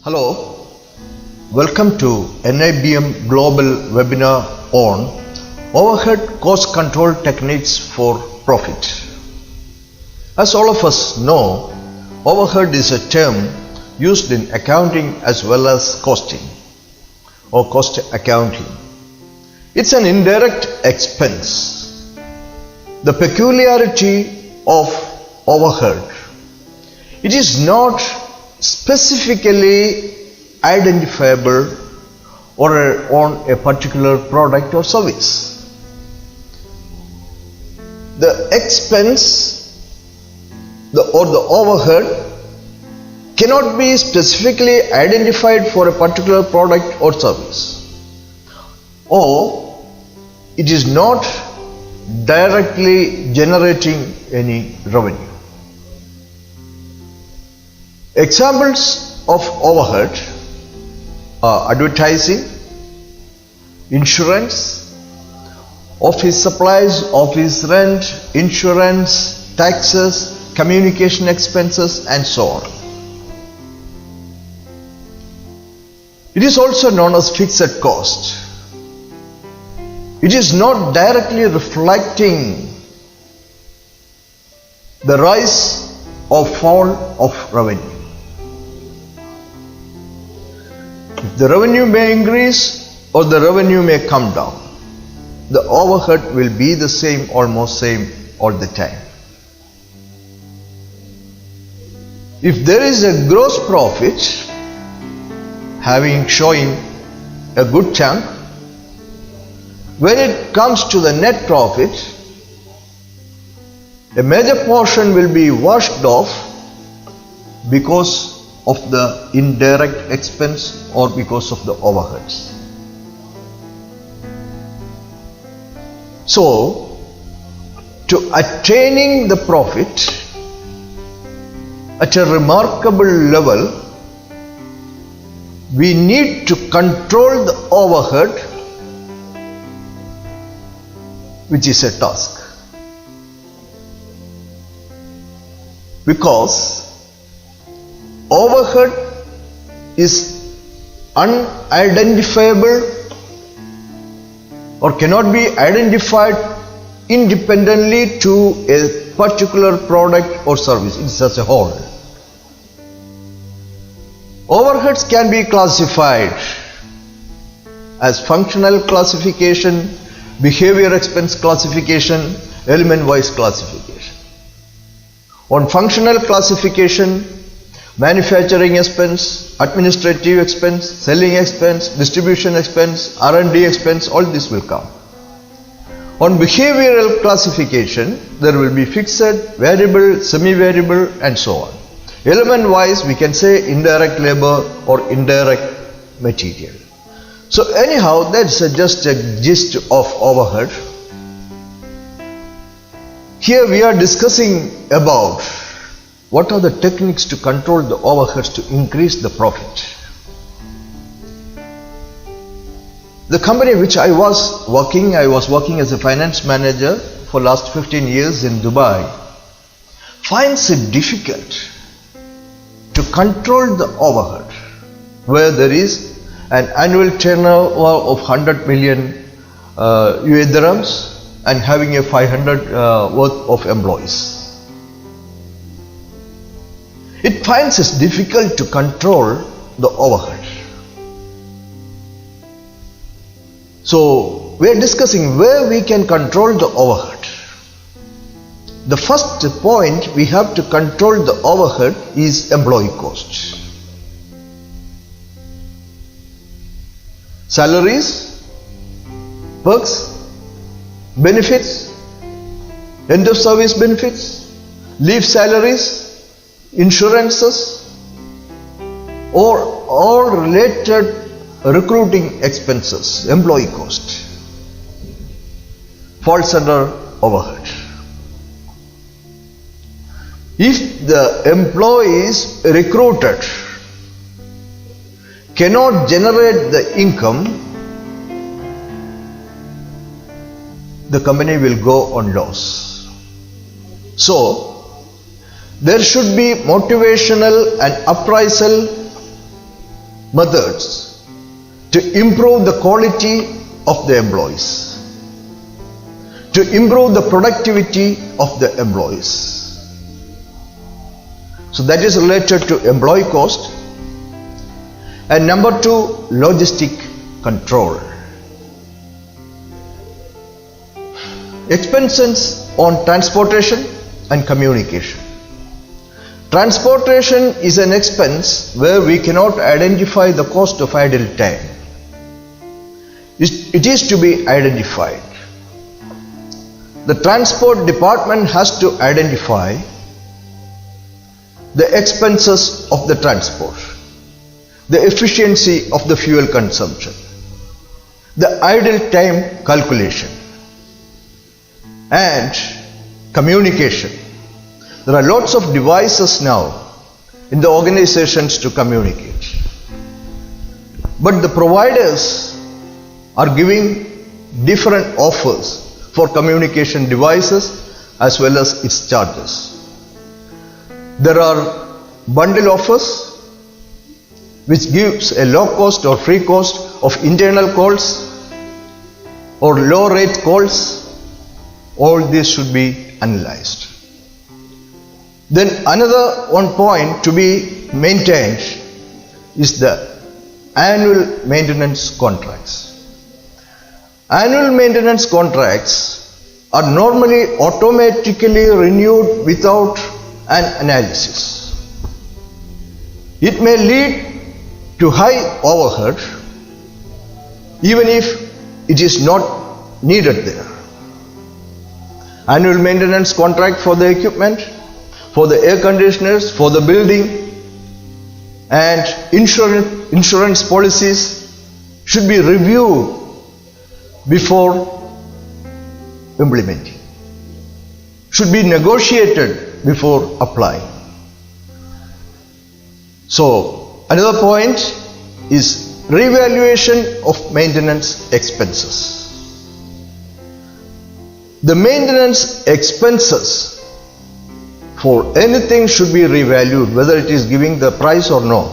Hello, welcome to NIBM Global Webinar on Overhead Cost Control Techniques for Profit. As all of us know, overhead is a term used in accounting as well as costing or cost accounting. It's an indirect expense. The peculiarity of overhead, it is not specifically identifiable on a particular product or service. The expense or the overhead cannot be specifically identified for a particular product or service, or it is not directly generating any revenue. Examples of overhead are advertising, insurance, office supplies, office rent, insurance, taxes, communication expenses, and so on. It is also known as fixed cost. It is not directly reflecting the rise or fall of revenue. The revenue may increase or the revenue may come down. The overhead will be the same, almost same all the time. If there is a gross profit showing a good chunk, when it comes to the net profit, a major portion will be washed off because of the indirect expense or because of the overheads. So, to attaining the profit at a remarkable level, we need to control the overhead, which is a task. Because overhead is unidentifiable or cannot be identified independently to a particular product or service. It's as a whole. Overheads can be classified as functional classification, behavior expense classification, element-wise classification. On functional classification, manufacturing expense, administrative expense, selling expense, distribution expense, R&D expense, all this will come. On behavioral classification, there will be fixed, variable, semi-variable, and so on. Element-wise, we can say indirect labor or indirect material. So anyhow, that's just a gist of overhead. Here we are discussing about what are the techniques to control the overheads to increase the profit. The company which I was working as a finance manager for last 15 years in Dubai, finds it difficult to control the overhead where there is an annual turnover of 100 million UAE dirhams and having a 500 worth of employees. It finds it difficult to control the overhead. So we are discussing where we can control the overhead. The first point we have to control the overhead is employee cost. Salaries, perks, benefits, end of service benefits, leave salaries, insurances, or all related recruiting expenses, employee cost, falls under overhead. If the employees recruited cannot generate the income, the company will go on loss. So, there should be motivational and appraisal methods to improve the quality of the employees, to improve the productivity of the employees. So that is related to employee cost. And number 2, logistic control. Expenses on transportation and communication. Transportation is an expense where we cannot identify the cost of idle time. It is to be identified. The transport department has to identify the expenses of the transport, the efficiency of the fuel consumption, the idle time calculation, and communication. There are lots of devices now in the organizations to communicate. But the providers are giving different offers for communication devices as well as its charges. There are bundle offers which gives a low cost or free cost of internal calls or low rate calls. All this should be analyzed. Then another one point to be maintained is the annual maintenance contracts. Annual maintenance contracts are normally automatically renewed without an analysis. It may lead to high overhead even if it is not needed there. Annual maintenance contract for the equipment, for the air conditioners, for the building, and insurance policies should be reviewed before implementing, should be negotiated before applying. So another point is revaluation of maintenance expenses. The maintenance expenses for anything should be revalued, whether it is giving the price or no,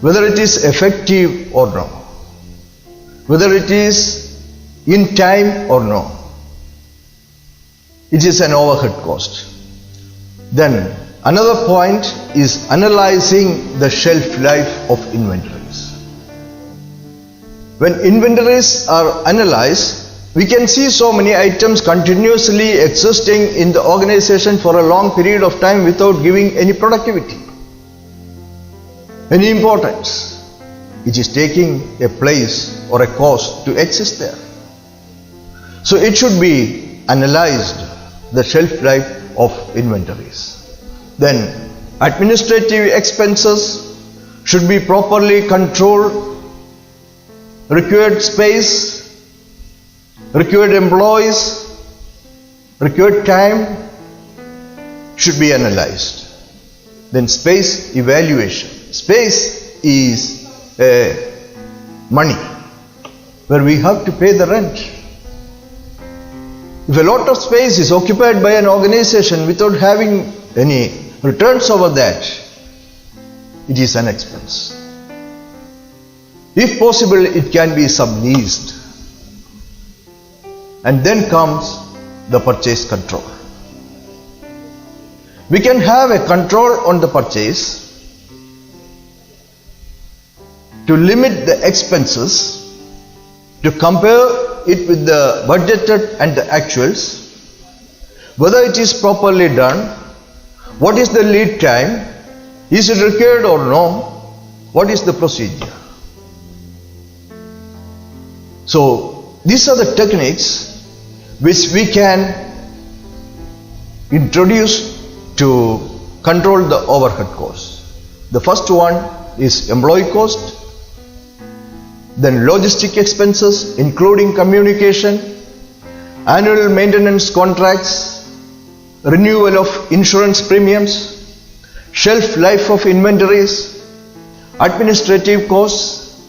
whether it is effective or no, whether it is in time or no. It is an overhead cost. Then another point is analyzing the shelf life of inventories. When inventories are analyzed, we can see so many items continuously existing in the organization for a long period of time without giving any productivity, any importance. It is taking a place or a cost to exist there. So it should be analyzed, the shelf life of inventories. Then administrative expenses should be properly controlled. Required space, required employees, required time should be analyzed. Then space evaluation. Space is money where we have to pay the rent. If a lot of space is occupied by an organization without having any returns over that, it is an expense. If possible, it can be subleased. And then comes the purchase control. We can have a control on the purchase to limit the expenses, to compare it with the budgeted and the actuals, whether it is properly done, what is the lead time, is it required or no, what is the procedure. So these are the techniques which we can introduce to control the overhead costs. The first one is employee cost, then logistic expenses including communication, annual maintenance contracts, renewal of insurance premiums, shelf life of inventories, administrative costs,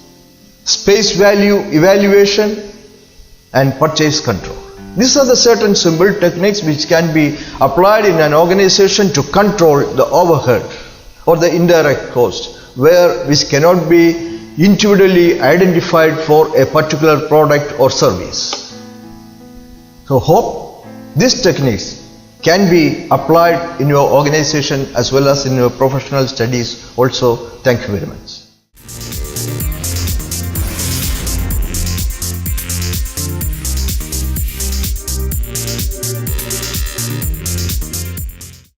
space value evaluation, and purchase control. These are the certain simple techniques which can be applied in an organization to control the overhead or the indirect cost which cannot be individually identified for a particular product or service. So hope these techniques can be applied in your organization as well as in your professional studies also. Thank you very much.